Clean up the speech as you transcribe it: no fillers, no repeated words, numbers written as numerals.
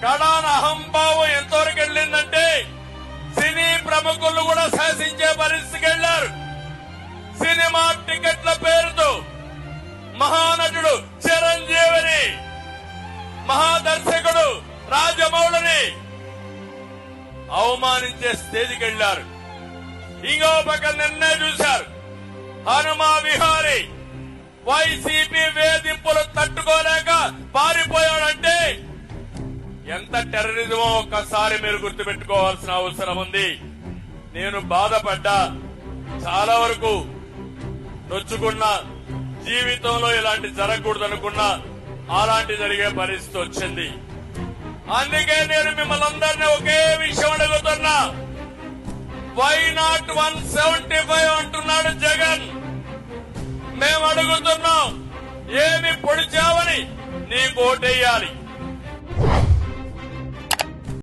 కడాన అహంభావం ఎంతవరకు వెళ్ళిందంటే సినీ ప్రముఖులు కూడా శాసించే పరిస్థితికి వెళ్లారు. సినిమా టికెట్ల పేరుతో మహానటుడు చిరంజీవిని, మహాదర్శకుడు రాజమౌళిని అవమానించే స్థితికి వెళ్లారు. ఇంకో పక్క నిన్నే చూశారు, హనుమా విహారీ వైసీపీ వేధింపులు తట్టుకోలేక పారిపోయాడంటే ఎంత టెర్రరిజమో ఒక్కసారి మీరు గుర్తుపెట్టుకోవాల్సిన అవసరం ఉంది. నేను బాధపడ్డా, చాలా వరకు నొచ్చుకున్నా, జీవితంలో ఇలాంటి జరగకూడదు అనుకున్నా అలాంటి జరిగే పరిస్థితి వచ్చింది. అందుకే నేను మిమ్మల్ని అందరినీ ఒకే విషయం అడుగుతున్నా. వై నాట్ 175 అంటున్నాడు జగన్. మేము అడుగుతున్నాం, ఏమి పొడిచావని నీకు ఓటేయాలి.